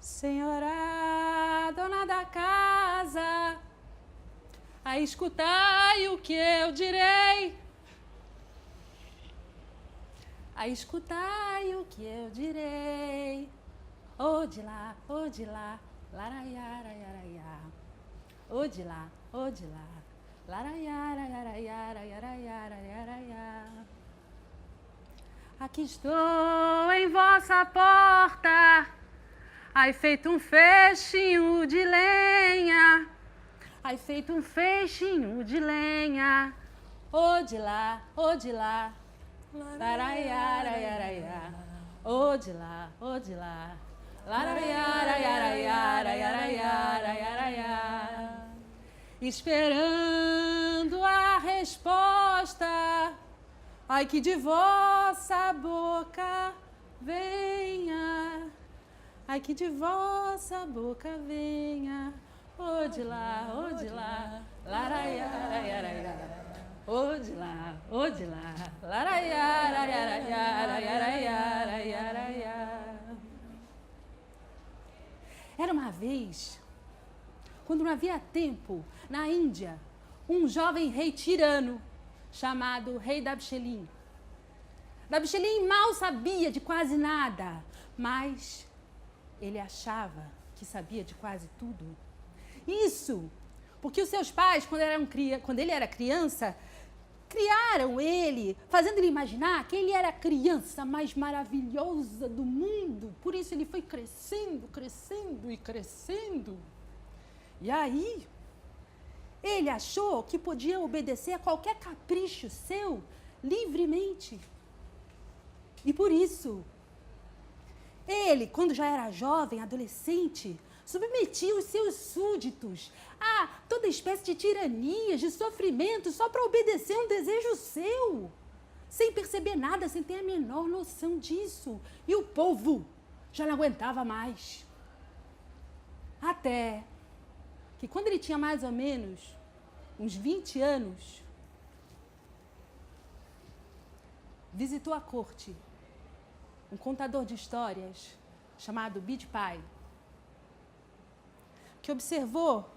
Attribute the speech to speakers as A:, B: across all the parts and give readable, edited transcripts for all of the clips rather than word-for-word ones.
A: Senhora, dona da casa, a escutai o que eu direi. A escutai o que eu direi. Ô de lá, laraiara, yaraiá. Ô de lá, laraiara, yaraiara, yaraiara, yaraiá. Aqui estou em vossa porta, ai feito um feixinho de lenha, ai feito um feixinho de lenha. Ô de lá, laraiara, yaraiá. Ô de lá, laraiara, yaraiara, yaraiara, yaraiá. Esperando a resposta, ai que de vossa boca venha, ai que de vossa boca venha. Ô de lá, laraiara, yaraiara. Ô de lá, laraiara, yaraiara, yaraiara, yaraiá. Era uma vez, quando não havia tempo, na Índia, um jovem rei tirano chamado Rei Dabjeeling. Dabjeeling mal sabia de quase nada, mas ele achava que sabia de quase tudo. Isso porque os seus pais, quando ele era criança, criaram ele, fazendo ele imaginar que ele era a criança mais maravilhosa do mundo. Por isso ele foi crescendo, crescendo e crescendo. E aí, ele achou que podia obedecer a qualquer capricho seu livremente. E por isso, ele, quando já era jovem, adolescente, submetia os seus súditos a toda espécie de tiranias, de sofrimento, só para obedecer um desejo seu, sem perceber nada, sem ter a menor noção disso. E o povo já não aguentava mais. Até que quando ele tinha mais ou menos uns 20 anos, visitou a corte um contador de histórias chamado Bidpai, que observou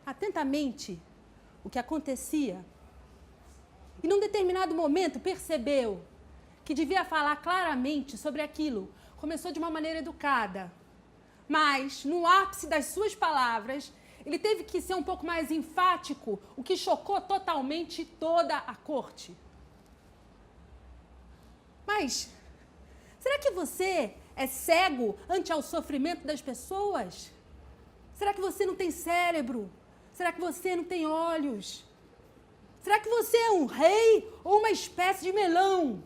A: atentamente o que acontecia e, num determinado momento, percebeu que devia falar claramente sobre aquilo. Começou de uma maneira educada, mas, no ápice das suas palavras, ele teve que ser um pouco mais enfático, o que chocou totalmente toda a corte. Mas, será que você é cego ante ao sofrimento das pessoas? Será que você não tem cérebro? Será que você não tem olhos? Será que você é um rei ou uma espécie de melão?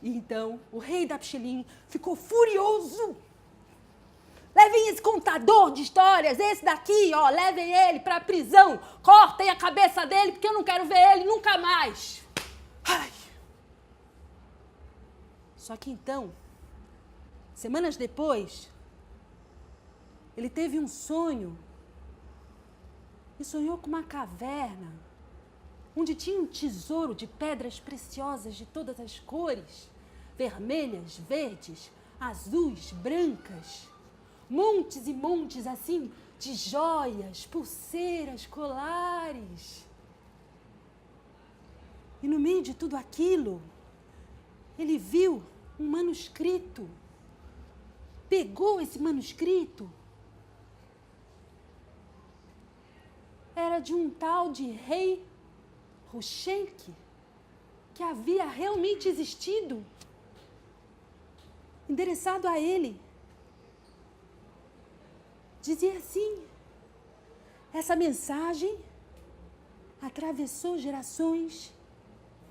A: E então, o rei Dabjeeling ficou furioso. Levem esse contador de histórias, esse daqui, ó, levem ele para a prisão. Cortem a cabeça dele, porque eu não quero ver ele nunca mais. Ai. Só que então, semanas depois, ele teve um sonho e sonhou com uma caverna onde tinha um tesouro de pedras preciosas de todas as cores, vermelhas, verdes, azuis, brancas, montes e montes assim de joias, pulseiras, colares. E no meio de tudo aquilo, ele viu um manuscrito. Pegou esse manuscrito. Era de um tal de rei Rushenki, que havia realmente existido, endereçado a ele. Dizia assim: essa mensagem atravessou gerações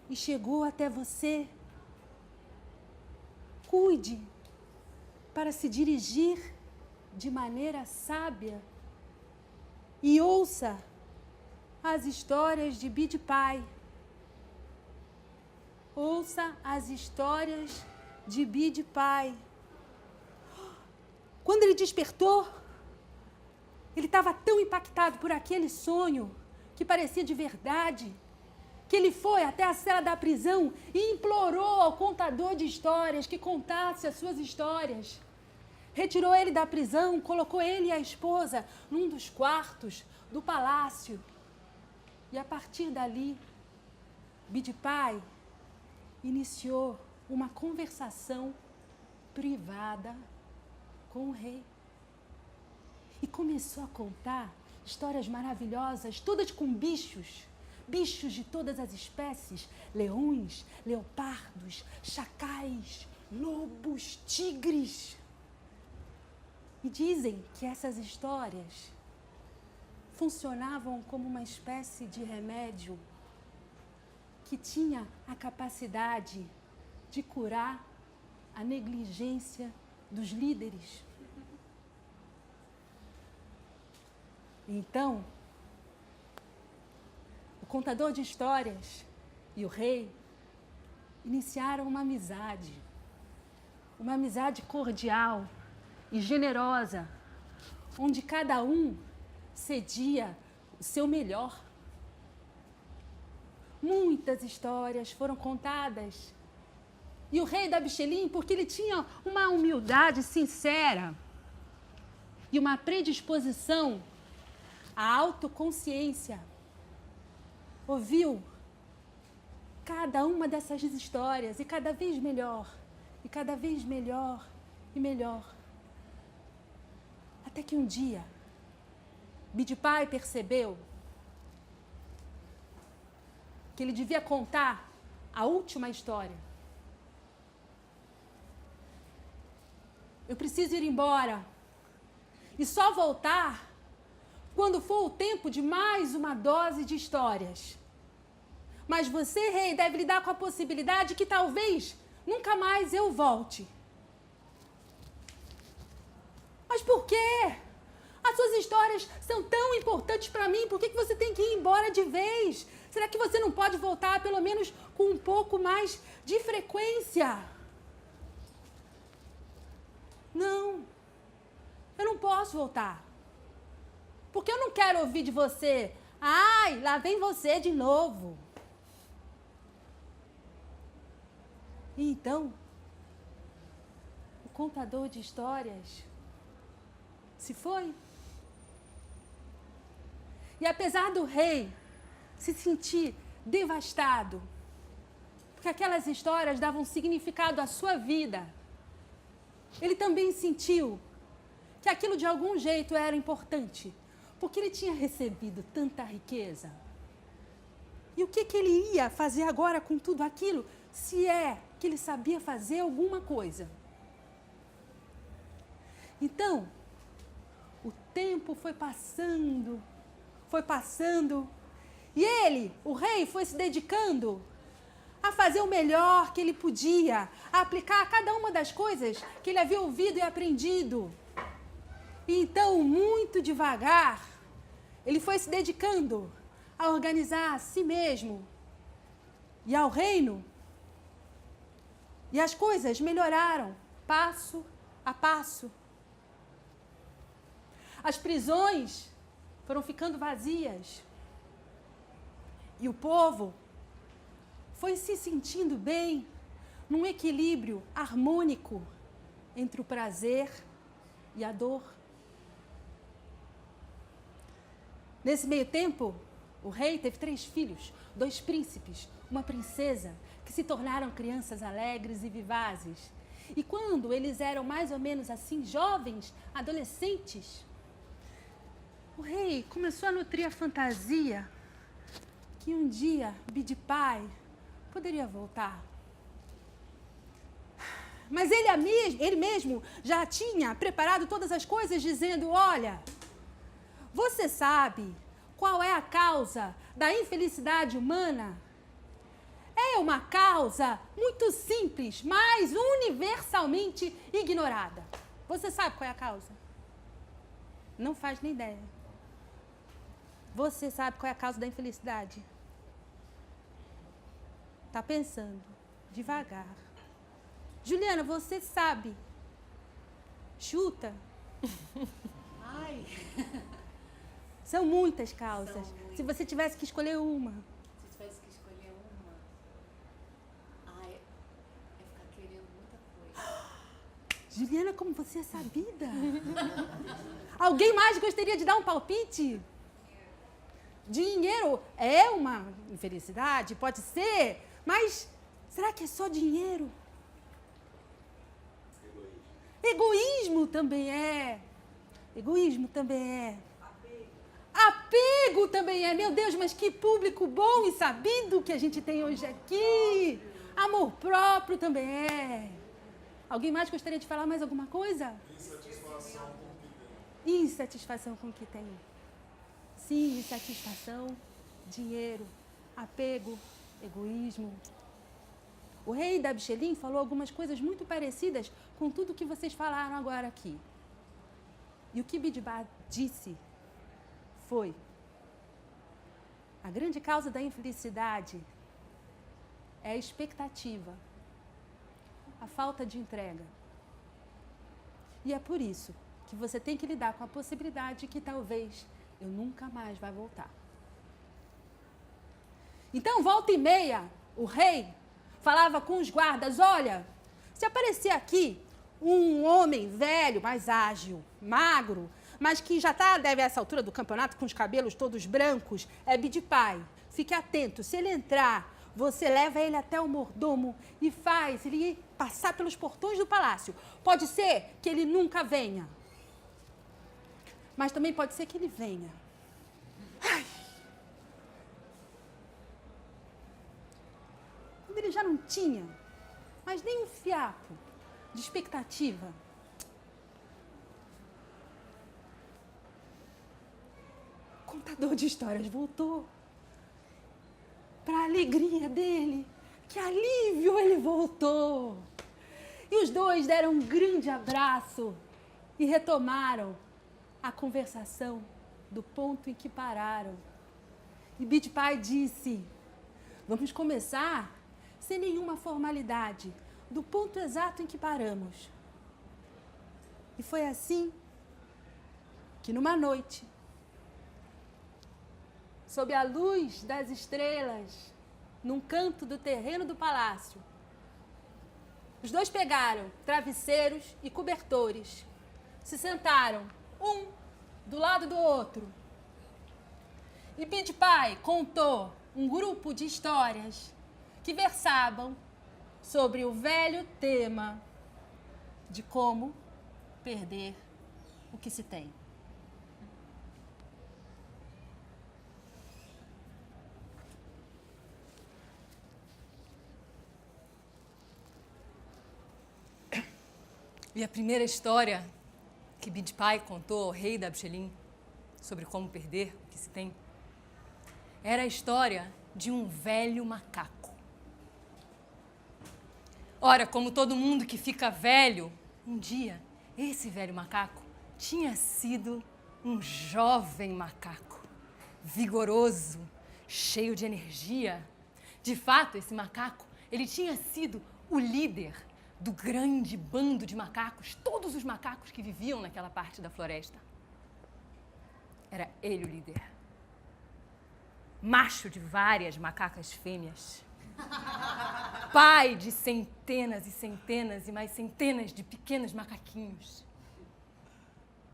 A: e chegou até você. Cuide para se dirigir de maneira sábia e ouça as histórias de Bidpai. Ouça as histórias de Bidpai. Quando ele despertou, ele estava tão impactado por aquele sonho que parecia de verdade, que ele foi até a cela da prisão e implorou ao contador de histórias que contasse as suas histórias. Retirou ele da prisão, colocou ele e a esposa num dos quartos do palácio. E a partir dali, Bidpai iniciou uma conversação privada com o rei. E começou a contar histórias maravilhosas, todas com bichos. Bichos de todas as espécies, leões, leopardos, chacais, lobos, tigres. E dizem que essas histórias funcionavam como uma espécie de remédio que tinha a capacidade de curar a negligência dos líderes. Então, o contador de histórias e o rei iniciaram uma amizade cordial e generosa, onde cada um cedia o seu melhor. Muitas histórias foram contadas. E o rei Dabshelim, porque ele tinha uma humildade sincera e uma predisposição à autoconsciência, ouviu cada uma dessas histórias e cada vez melhor, e cada vez melhor e melhor. Até que um dia, Bidpai percebeu que ele devia contar a última história. Eu preciso ir embora e só voltar quando for o tempo de mais uma dose de histórias. Mas você, rei, deve lidar com a possibilidade que talvez nunca mais eu volte. Mas por quê? As suas histórias são tão importantes para mim, por que você tem que ir embora de vez? Será que você não pode voltar pelo menos com um pouco mais de frequência? Não, eu não posso voltar. Porque eu não quero ouvir de você, ai, lá vem você de novo. E então, o contador de histórias se foi. E apesar do rei se sentir devastado, porque aquelas histórias davam significado à sua vida, ele também sentiu que aquilo de algum jeito era importante, porque ele tinha recebido tanta riqueza. E o que ele ia fazer agora com tudo aquilo, se é que ele sabia fazer alguma coisa? Então, o tempo foi passando, e ele, o rei, foi se dedicando a fazer o melhor que ele podia, a aplicar cada uma das coisas que ele havia ouvido e aprendido. E então, muito devagar, ele foi se dedicando a organizar a si mesmo e ao reino. E as coisas melhoraram, passo a passo. As prisões foram ficando vazias. E o povo foi se sentindo bem, num equilíbrio harmônico entre o prazer e a dor. Nesse meio tempo, o rei teve 3 filhos, 2 príncipes, uma princesa, que se tornaram crianças alegres e vivazes. E quando eles eram mais ou menos assim, jovens, adolescentes, o rei começou a nutrir a fantasia que um dia Bidpai poderia voltar. Mas ele mesmo já tinha preparado todas as coisas, dizendo, olha, você sabe qual é a causa da infelicidade humana? É uma causa muito simples, mas universalmente ignorada. Você sabe qual é a causa? Não faz nem ideia. Você sabe qual é a causa da infelicidade? Tá pensando, devagar. Juliana, você sabe? Chuta.
B: Ai.
A: São muitas causas. Se você tivesse que escolher uma.
B: Se tivesse que escolher
A: Juliana, como você é sabida? Alguém mais gostaria de dar um palpite? Dinheiro é uma infelicidade, pode ser, mas será que é só dinheiro? Egoísmo também é. Egoísmo também é. Apego também é. Meu Deus, mas que público bom e sabido que a gente tem hoje aqui. Amor próprio também é. Alguém mais gostaria de falar mais alguma coisa?
C: Insatisfação com o que tem.
A: Insatisfação com o que tem. Sim, insatisfação, dinheiro, apego, egoísmo. O rei da Abshelim falou algumas coisas muito parecidas com tudo que vocês falaram agora aqui. E o que Bidbá disse foi: a grande causa da infelicidade é a expectativa, a falta de entrega. E é por isso que você tem que lidar com a possibilidade que talvez eu nunca mais vá voltar. Então, volta e meia, o rei falava com os guardas: olha, se aparecer aqui um homem velho, mais ágil, magro, mas que já deve a essa altura do campeonato com os cabelos todos brancos, é Bidpai. Fique atento, se ele entrar, você leva ele até o mordomo e faz ele passar pelos portões do palácio. Pode ser que ele nunca venha, mas também pode ser que ele venha. Ai. Quando ele já não tinha mais nem um fiapo de expectativa, o contador de histórias voltou. Para a alegria dele, que alívio, ele voltou. E os dois deram um grande abraço e retomaram a conversação do ponto em que pararam. E Bidpai disse: vamos começar sem nenhuma formalidade, do ponto exato em que paramos. E foi assim que numa noite, sob a luz das estrelas, num canto do terreno do palácio, os dois pegaram travesseiros e cobertores, se sentaram, um do lado do outro. E Bidpai contou um grupo de histórias que versavam sobre o velho tema de como perder o que se tem.
D: E a primeira história que Bidpai contou ao rei da Abshelim sobre como perder o que se tem era a história de um velho macaco. Ora, como todo mundo que fica velho, um dia esse velho macaco tinha sido um jovem macaco, vigoroso, cheio de energia. De fato, esse macaco, ele tinha sido o líder do grande bando de macacos, todos os macacos que viviam naquela parte da floresta. Era ele o líder. Macho de várias macacas fêmeas. Pai de centenas e centenas e mais centenas de pequenos macaquinhos.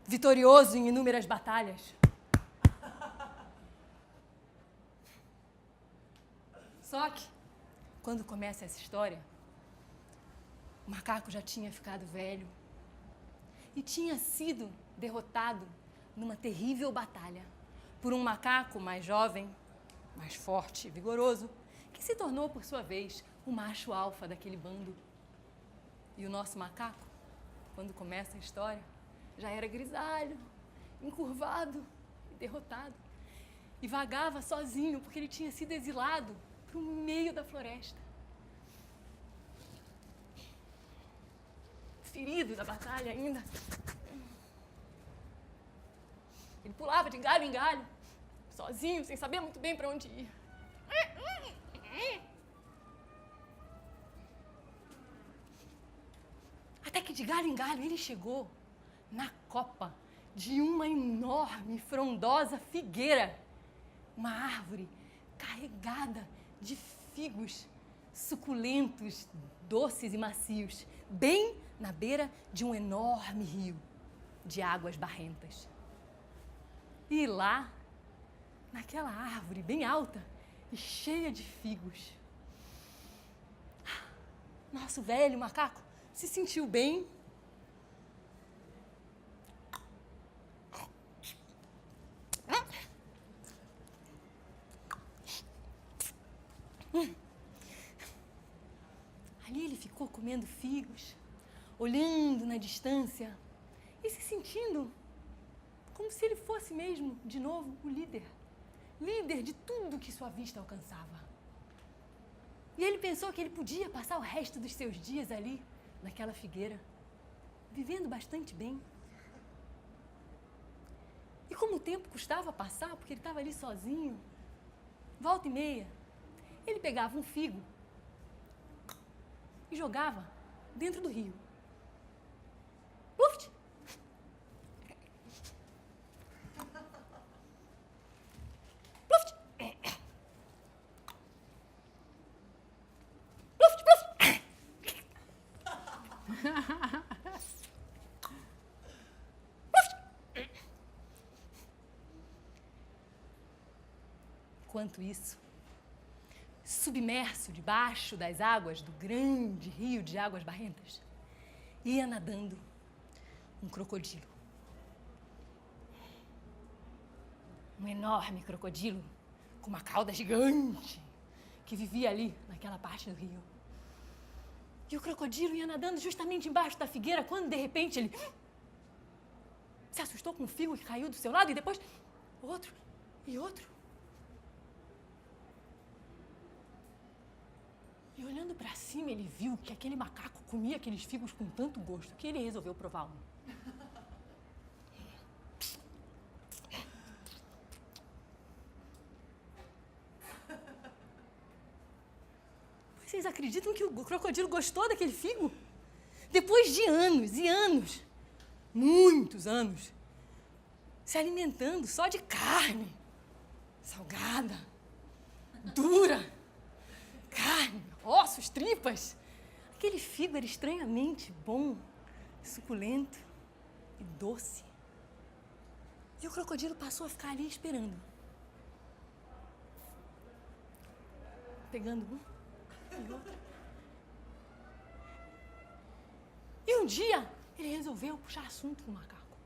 D: Vitorioso em inúmeras batalhas. Só que, quando começa essa história, o macaco já tinha ficado velho e tinha sido derrotado numa terrível batalha por um macaco mais jovem, mais forte e vigoroso, que se tornou, por sua vez, o macho alfa daquele bando. E o nosso macaco, quando começa a história, já era grisalho, encurvado e derrotado. E vagava sozinho, porque ele tinha sido exilado para o meio da floresta. Ferido da batalha ainda. Ele pulava de galho em galho, sozinho, sem saber muito bem para onde ir. Até que de galho em galho ele chegou na copa de uma enorme, frondosa figueira. Uma árvore carregada de figos suculentos, doces e macios, bem na beira de um enorme rio de águas barrentas. E lá, naquela árvore bem alta e cheia de figos, nosso velho macaco se sentiu bem. Ali ele ficou comendo figos, olhando na distância e se sentindo como se ele fosse mesmo, de novo, o líder de tudo que sua vista alcançava. E ele pensou que ele podia passar o resto dos seus dias ali, naquela figueira, vivendo bastante bem. E como o tempo custava passar, porque ele estava ali sozinho, volta e meia, ele pegava um figo e jogava dentro do rio. Pluft! Pluft! Pluft, pluft! Enquanto isso, submerso debaixo das águas do grande rio de águas barrentas, ia nadando um crocodilo. Um enorme crocodilo com uma cauda gigante que vivia ali naquela parte do rio. E o crocodilo ia nadando justamente embaixo da figueira quando, de repente, ele se assustou com um figo que caiu do seu lado e depois outro e outro. E olhando para cima, ele viu que aquele macaco comia aqueles figos com tanto gosto que ele resolveu provar um. Vocês acreditam que o crocodilo gostou daquele figo? Depois de anos e anos, muitos anos, se alimentando só de carne, salgada, dura, carne, ossos, tripas. Aquele figo era estranhamente bom, suculento e doce. E o crocodilo passou a ficar ali esperando. Pegando um e outro. E um dia, ele resolveu puxar assunto com o macaco.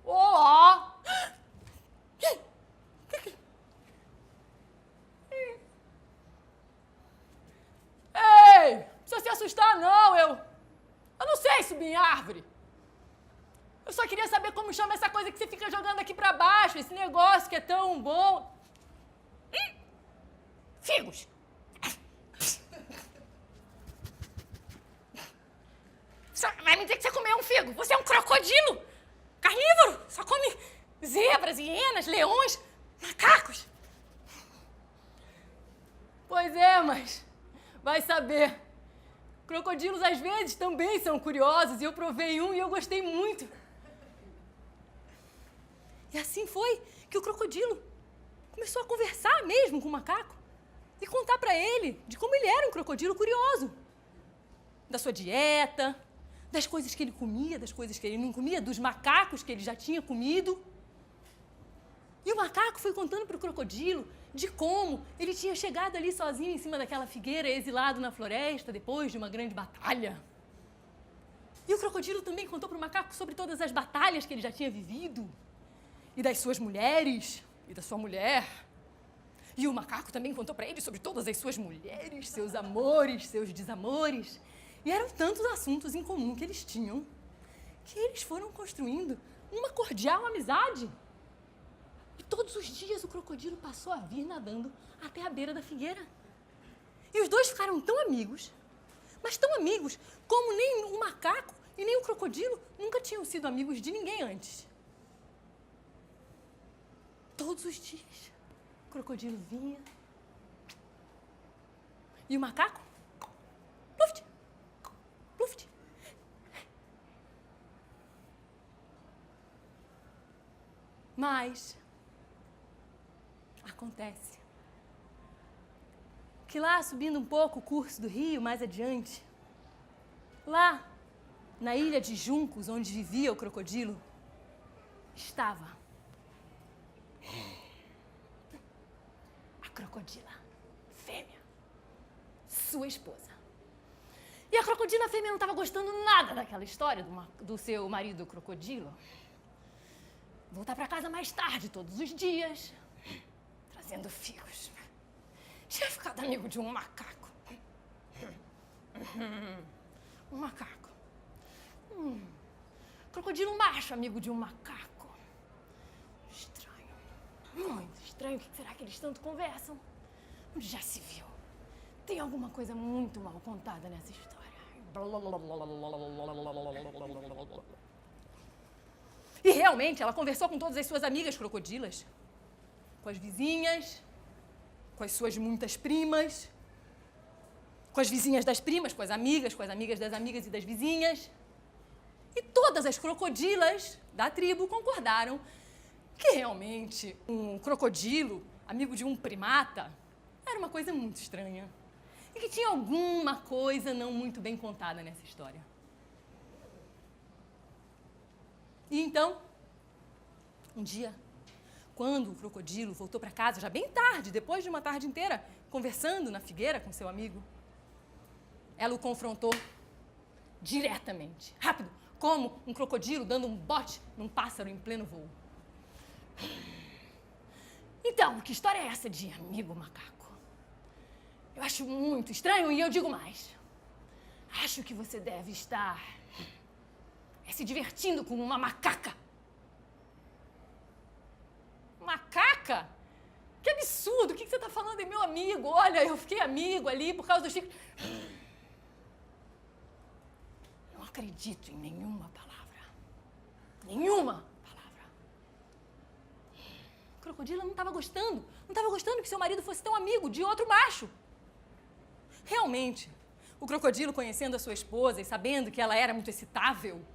D: Olá! Ei! Não precisa se assustar, não, eu não sei subir em árvore. Eu só queria saber como chama essa coisa que você fica jogando aqui pra baixo, esse negócio que é tão bom. Figos! Vai me dizer que você comeu um figo? Você é um crocodilo! Carnívoro! Só come zebras, hienas, leões, macacos! Pois é, mas vai saber. Crocodilos às vezes também são curiosos e eu provei um e eu gostei muito. E assim foi que o crocodilo começou a conversar mesmo com o macaco e contar pra ele de como ele era um crocodilo curioso. Da sua dieta, das coisas que ele comia, das coisas que ele não comia, dos macacos que ele já tinha comido. E o macaco foi contando pro crocodilo de como ele tinha chegado ali sozinho em cima daquela figueira, exilado na floresta, depois de uma grande batalha. E o crocodilo também contou pro macaco sobre todas as batalhas que ele já tinha vivido, e das suas mulheres, e da sua mulher. E o macaco também contou para ele sobre todas as suas mulheres, seus amores, seus desamores. E eram tantos assuntos em comum que eles tinham, que eles foram construindo uma cordial amizade. E todos os dias o crocodilo passou a vir nadando até a beira da figueira. E os dois ficaram tão amigos, mas tão amigos como nem o macaco e nem o crocodilo nunca tinham sido amigos de ninguém antes. Todos os dias o crocodilo vinha e o macaco, pluft, pluft. Mas acontece que lá, subindo um pouco o curso do rio, mais adiante, lá na ilha de Juncos, onde vivia o crocodilo, estava a crocodila fêmea, sua esposa. E a crocodila fêmea não estava gostando nada daquela história do seu marido crocodilo. Voltar para casa mais tarde, todos os dias, trazendo figos. Tinha ficado amigo de um macaco. Um macaco. Crocodilo macho, amigo de um macaco. Estranho. Muito estranho. O que será que eles tanto conversam? Onde já se viu? Tem alguma coisa muito mal contada nessa história. E realmente, ela conversou com todas as suas amigas crocodilas. Com as vizinhas, com as suas muitas primas, com as vizinhas das primas, com as amigas das amigas e das vizinhas. E todas as crocodilas da tribo concordaram que realmente um crocodilo, amigo de um primata, era uma coisa muito estranha. E que tinha alguma coisa não muito bem contada nessa história. E então, um dia, quando o crocodilo voltou para casa, já bem tarde, depois de uma tarde inteira, conversando na figueira com seu amigo, ela o confrontou diretamente, rápido, como um crocodilo dando um bote num pássaro em pleno voo. Então, que história é essa de amigo macaco? Eu acho muito estranho e eu digo mais. Acho que você deve estar se divertindo com uma macaca. Macaca? Que absurdo! O que você está falando? É meu amigo. Olha, eu fiquei amigo ali por causa dos chicos. Não acredito em nenhuma palavra. Nenhuma palavra. A crocodila não estava gostando. Não estava gostando que seu marido fosse tão amigo de outro macho. Realmente, o crocodilo, conhecendo a sua esposa e sabendo que ela era muito excitável,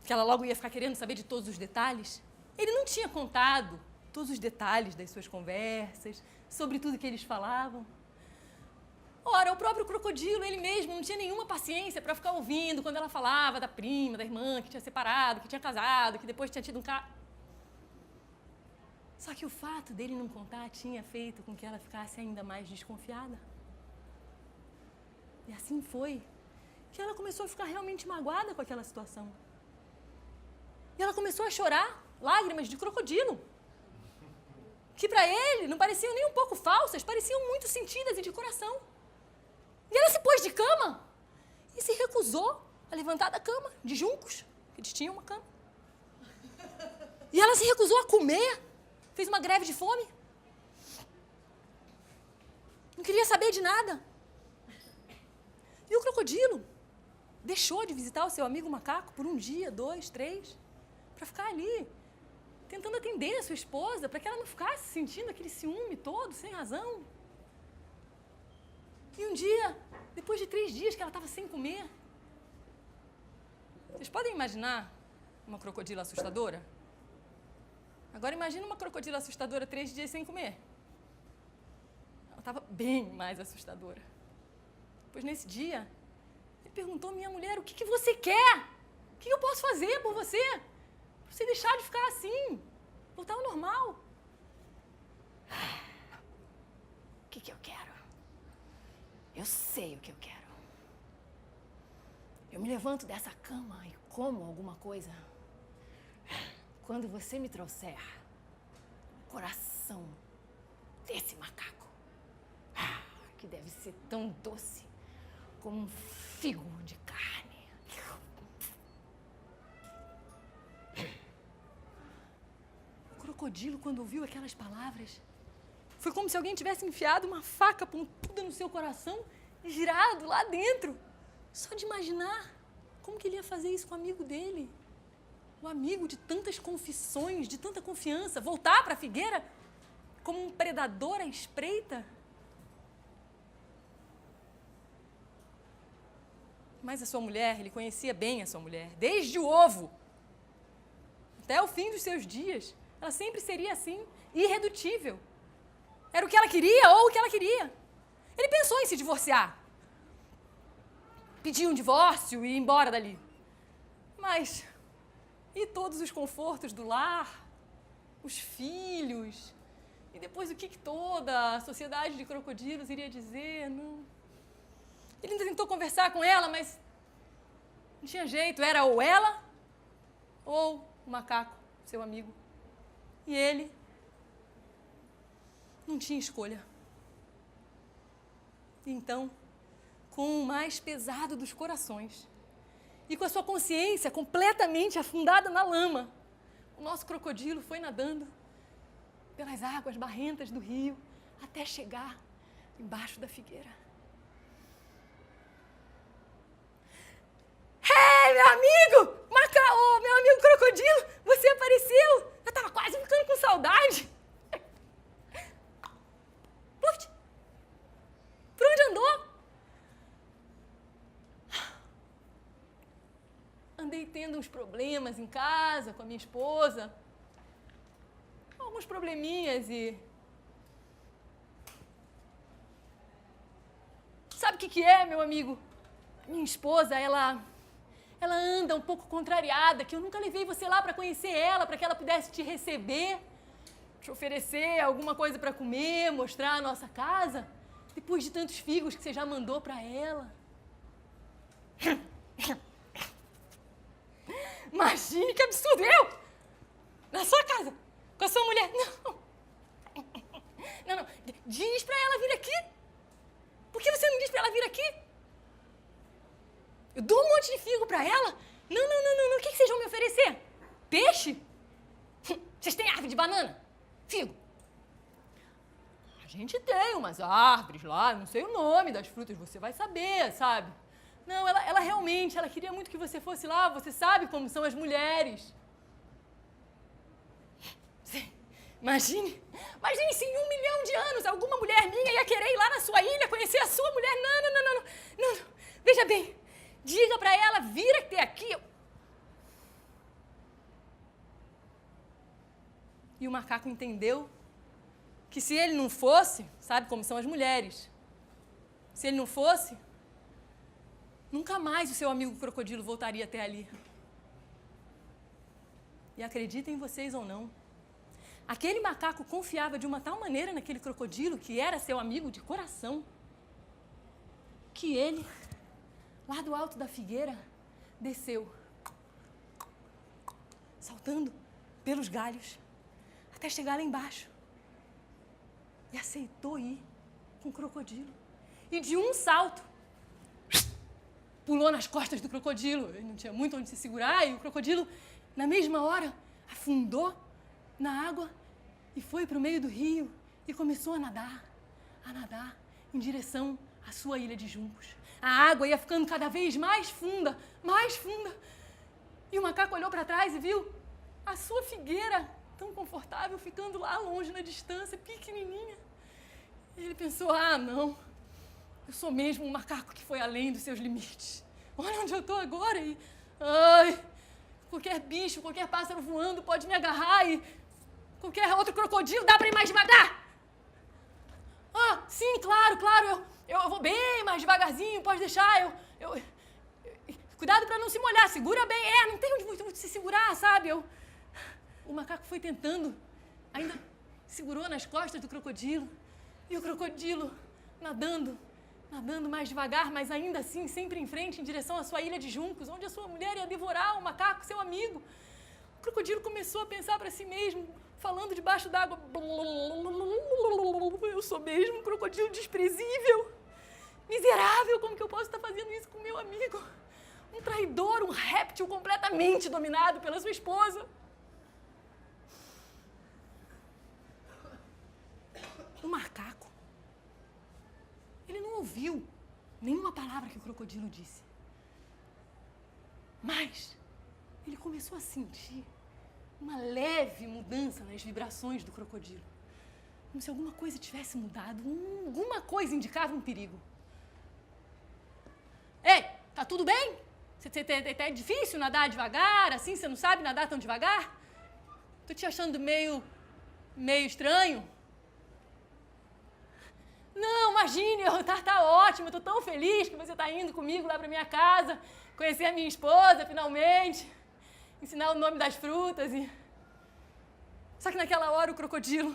D: que ela logo ia ficar querendo saber de todos os detalhes, ele não tinha contado todos os detalhes das suas conversas, sobre tudo que eles falavam. Ora, o próprio crocodilo, ele mesmo, não tinha nenhuma paciência para ficar ouvindo quando ela falava da prima, da irmã, que tinha separado, que tinha casado, que depois tinha tido um cara. Só que o fato dele não contar tinha feito com que ela ficasse ainda mais desconfiada. E assim foi que ela começou a ficar realmente magoada com aquela situação. E ela começou a chorar lágrimas de crocodilo, que para ele não pareciam nem um pouco falsas, pareciam muito sentidas e de coração. E ela se pôs de cama e se recusou a levantar da cama, de juncos, que eles tinham uma cama. E ela se recusou a comer, fez uma greve de fome. Não queria saber de nada. E o crocodilo deixou de visitar o seu amigo macaco por 1 dia, 2, 3, para ficar ali, tentando atender a sua esposa, para que ela não ficasse sentindo aquele ciúme todo, sem razão. E um dia, depois de 3 dias que ela estava sem comer, vocês podem imaginar uma crocodila assustadora? Agora imagina uma crocodila assustadora 3 dias sem comer. Ela estava bem mais assustadora. Pois nesse dia, ele perguntou à minha mulher, o que você quer? O que eu posso fazer por você? Pra você deixar de ficar assim, voltar ao normal. O que eu quero? Eu sei o que eu quero. Eu me levanto dessa cama e como alguma coisa quando você me trouxer o coração desse macaco, que deve ser tão doce como um figo de carne. O crocodilo, quando ouviu aquelas palavras, foi como se alguém tivesse enfiado uma faca pontuda no seu coração e girado lá dentro. Só de imaginar como que ele ia fazer isso com o amigo dele. O amigo de tantas confissões, de tanta confiança. Voltar para a figueira como um predador à espreita. Mas a sua mulher, ele conhecia bem a sua mulher, desde o ovo até o fim dos seus dias. Ela sempre seria assim, irredutível. Era o que ela queria ou o que ela queria. Ele pensou em se divorciar. Pedir um divórcio e ir embora dali. Mas, e todos os confortos do lar? Os filhos? E depois o que toda a sociedade de crocodilos iria dizer? Não. Ele ainda tentou conversar com ela, mas não tinha jeito. Era ou ela ou o macaco, seu amigo. E ele não tinha escolha. Então, com o mais pesado dos corações e com a sua consciência completamente afundada na lama, o nosso crocodilo foi nadando pelas águas barrentas do rio até chegar embaixo da figueira. Hey, meu amigo! Macaô, meu amigo crocodilo, você apareceu! Eu tava quase ficando com saudade. Plute! Por onde andou? Andei tendo uns problemas em casa com a minha esposa. Alguns probleminhas e... Sabe o que é, meu amigo? Minha esposa, ela anda um pouco contrariada, que eu nunca levei você lá para conhecer ela, para que ela pudesse te receber, te oferecer alguma coisa para comer, mostrar a nossa casa, depois de tantos figos que você já mandou para ela. Imagine que absurdo! Eu? Na sua casa? Com a sua mulher? Não. Diz pra ela vir aqui. Por que você não diz pra ela vir aqui? Eu dou um monte de figo pra ela? Não. O que vocês vão me oferecer? Peixe? Vocês têm árvore de banana? Figo? A gente tem umas árvores lá, não sei o nome das frutas, você vai saber, sabe? Não, ela realmente, ela queria muito que você fosse lá, você sabe como são as mulheres. Imagine se em 1 milhão de anos alguma mulher minha ia querer ir lá na sua ilha, conhecer a sua mulher. Não. Veja bem, diga pra ela, vir até aqui. E o macaco entendeu que se ele não fosse, sabe como são as mulheres, se ele não fosse, nunca mais o seu amigo crocodilo voltaria até ali. E acreditem vocês ou não, aquele macaco confiava de uma tal maneira naquele crocodilo, que era seu amigo de coração, que ele, lá do alto da figueira, desceu, saltando pelos galhos, até chegar lá embaixo. E aceitou ir com o crocodilo. E de um salto, pulou nas costas do crocodilo. Ele não tinha muito onde se segurar e o crocodilo, na mesma hora, afundou na água e foi para o meio do rio e começou a nadar em direção à sua ilha de juncos. A água ia ficando cada vez mais funda. E o macaco olhou para trás e viu a sua figueira tão confortável, ficando lá longe na distância, pequenininha. E ele pensou, não, eu sou mesmo um macaco que foi além dos seus limites. Olha onde eu estou agora e... qualquer bicho, qualquer pássaro voando pode me agarrar e qualquer outro crocodilo dá para ir mais devagar. Sim, claro, eu vou bem mais devagarzinho, pode deixar, cuidado para não se molhar, segura bem, não tem onde muito se segurar, sabe? O macaco foi tentando, ainda segurou nas costas do crocodilo, e o crocodilo nadando mais devagar, mas ainda assim sempre em frente, em direção à sua ilha de juncos, onde a sua mulher ia devorar o macaco, seu amigo. O crocodilo começou a pensar para si mesmo, falando debaixo d'água, eu sou mesmo um crocodilo desprezível, miserável, como que eu posso estar fazendo isso com meu amigo? Um traidor, um réptil completamente dominado pela sua esposa. O macaco, ele não ouviu nenhuma palavra que o crocodilo disse. Mas ele começou a sentir uma leve mudança nas vibrações do crocodilo. Como se alguma coisa tivesse mudado, alguma coisa indicava um perigo. Ei, tá tudo bem? É difícil nadar devagar, assim, você não sabe nadar tão devagar? Tô te achando meio estranho. Não, imagine, tá ótimo, eu tô tão feliz que você tá indo comigo lá pra minha casa, conhecer a minha esposa, finalmente, ensinar o nome das frutas e... Só que naquela hora o crocodilo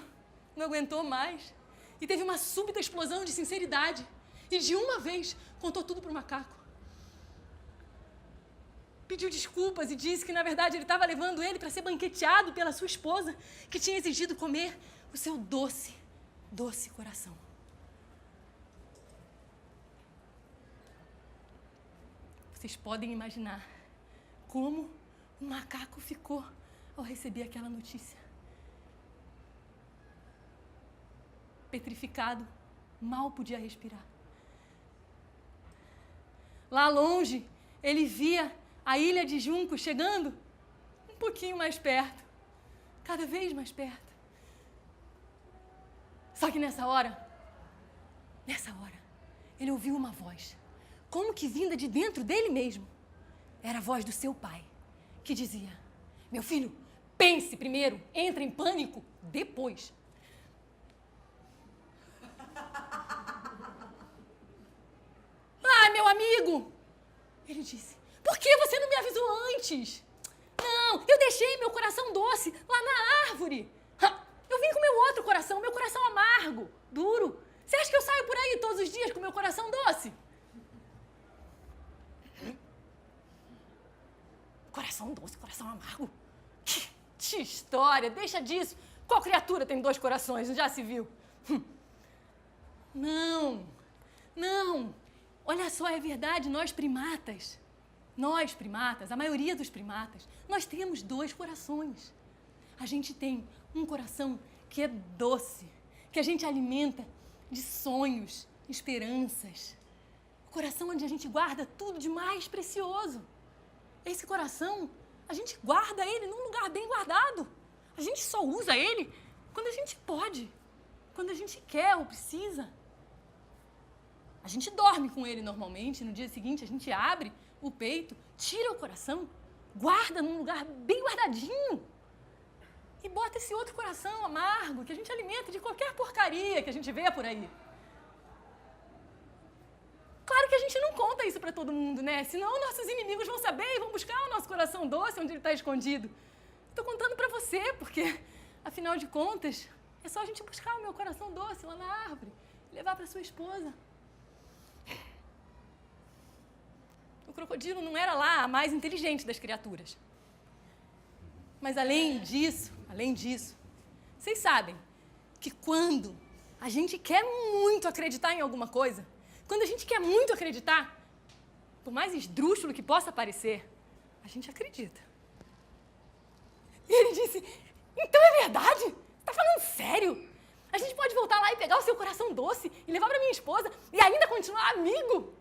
D: não aguentou mais e teve uma súbita explosão de sinceridade e de uma vez contou tudo pro macaco. Pediu desculpas e disse que, na verdade, ele estava levando ele para ser banqueteado pela sua esposa, que tinha exigido comer o seu doce, doce coração. Vocês podem imaginar como o macaco ficou ao receber aquela notícia. Petrificado, mal podia respirar. Lá longe, ele via a ilha de Junco chegando um pouquinho mais perto, cada vez mais perto. Só que nessa hora, ele ouviu uma voz, como que vinda de dentro dele mesmo. Era a voz do seu pai, que dizia: meu filho, pense primeiro, entre em pânico depois. Ah, meu amigo, ele disse, por que você não me avisou antes? Não, eu deixei meu coração doce lá na árvore. Eu vim com meu outro coração, meu coração amargo, duro. Você acha que eu saio por aí todos os dias com meu coração doce? Coração doce, coração amargo? Que história, deixa disso. Qual criatura tem dois corações? Já se viu? Não. Olha só, é verdade, nós primatas, a maioria dos primatas, nós temos dois corações. A gente tem um coração que é doce, que a gente alimenta de sonhos, esperanças. O coração onde a gente guarda tudo de mais precioso. Esse coração, a gente guarda ele num lugar bem guardado. A gente só usa ele quando a gente pode, quando a gente quer ou precisa. A gente dorme com ele normalmente, no dia seguinte a gente abre o peito, tira o coração, guarda num lugar bem guardadinho e bota esse outro coração amargo que a gente alimenta de qualquer porcaria que a gente vê por aí. Claro que a gente não conta isso para todo mundo, né? Senão nossos inimigos vão saber e vão buscar o nosso coração doce onde ele está escondido. Estou contando para você, porque, afinal de contas, é só a gente buscar o meu coração doce lá na árvore e levar para sua esposa. O crocodilo não era lá a mais inteligente das criaturas. Mas além disso, vocês sabem que quando a gente quer muito acreditar em alguma coisa, quando a gente quer muito acreditar, por mais esdrúxulo que possa parecer, a gente acredita. E ele disse, então é verdade? Você tá falando sério? A gente pode voltar lá e pegar o seu coração doce e levar pra minha esposa e ainda continuar amigo?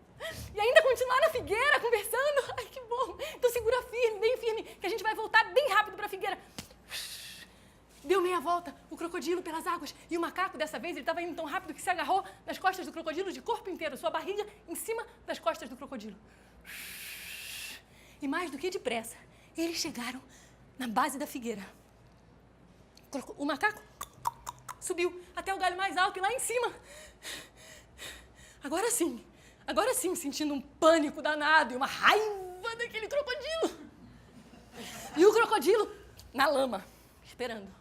D: E ainda continuar na figueira, conversando? Ai, que bom! Então segura firme, bem firme, que a gente vai voltar bem rápido pra figueira. Deu meia volta, o crocodilo pelas águas, e o macaco, dessa vez, ele estava indo tão rápido que se agarrou nas costas do crocodilo de corpo inteiro, sua barriga em cima das costas do crocodilo. E mais do que depressa, eles chegaram na base da figueira. O macaco subiu até o galho mais alto e lá em cima. Agora sim, sentindo um pânico danado e uma raiva daquele crocodilo. E o crocodilo na lama, esperando.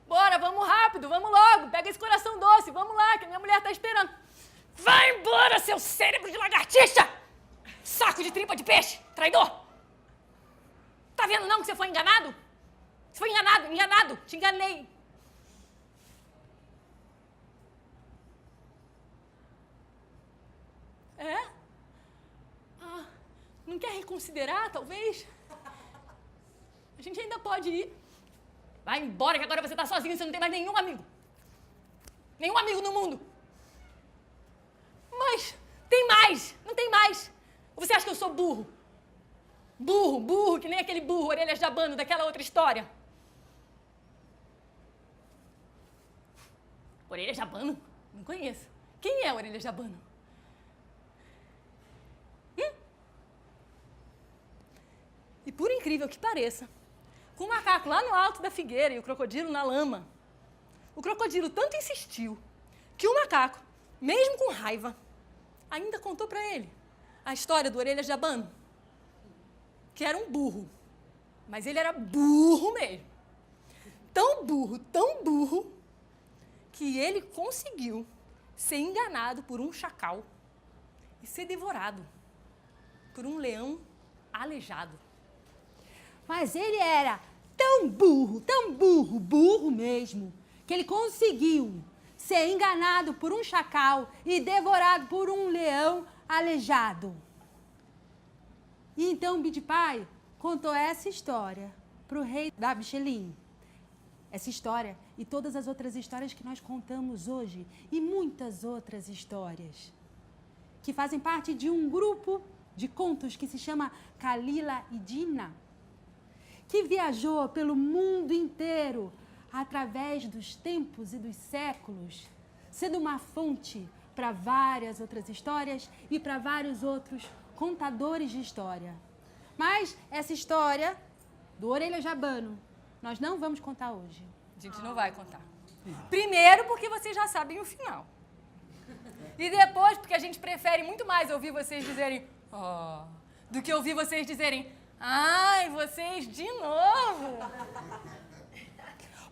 D: Bora, vamos rápido, vamos logo, pega esse coração doce, vamos lá, que a minha mulher está esperando. Vai embora, seu cérebro de lagartixa! Saco de tripa de peixe, traidor! Tá vendo não que você foi enganado? Você foi enganado, te enganei. É? Não quer reconsiderar, talvez? A gente ainda pode ir. Vai embora que agora você tá sozinho, você não tem mais nenhum amigo. Nenhum amigo no mundo. Mas tem mais, não tem mais. Ou você acha que eu sou burro? Burro, que nem aquele burro, orelhas de abano daquela outra história. Orelhas de abano? Não conheço. Quem é Orelhas de abano? E por incrível que pareça, com o macaco lá no alto da figueira e o crocodilo na lama, o crocodilo tanto insistiu que o macaco, mesmo com raiva, ainda contou para ele a história do Orelhas de Abano, que era um burro, mas ele era burro mesmo. Tão burro, que ele conseguiu ser enganado por um chacal e ser devorado por um leão aleijado.
A: Mas ele era tão burro mesmo, que ele conseguiu ser enganado por um chacal e devorado por um leão aleijado. E então Bidpai contou essa história para o rei da Abichelim. Essa história e todas as outras histórias que nós contamos hoje e muitas outras histórias que fazem parte de um grupo de contos que se chama Kalila e Dina, que viajou pelo mundo inteiro através dos tempos e dos séculos, sendo uma fonte para várias outras histórias e para vários outros contadores de história. Mas essa história do Orelhas de Abano nós não vamos contar hoje.
D: A gente não vai contar. Primeiro, porque vocês já sabem o final. E depois, porque a gente prefere muito mais ouvir vocês dizerem "oh", do que ouvir vocês dizerem "ai, vocês de novo".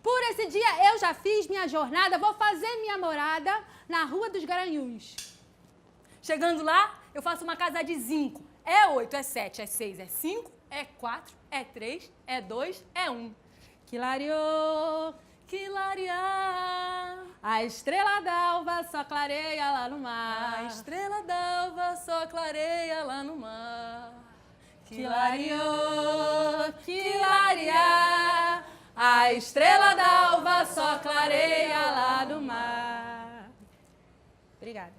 A: Por esse dia eu já fiz minha jornada, vou fazer minha morada na Rua dos Garanhuns.
D: Chegando lá, eu faço uma casa de zinco. É 8, é 7, é 6, é 5, é 4, é 3, é 2, é 1.
A: Que clareou,
D: Que clarear,
A: a estrela d'alva só clareia lá no mar.
D: a estrela d'alva só clareia lá no mar.
A: Que clareou, que clarear, a estrela d'alva só clareia lá no mar. Obrigada.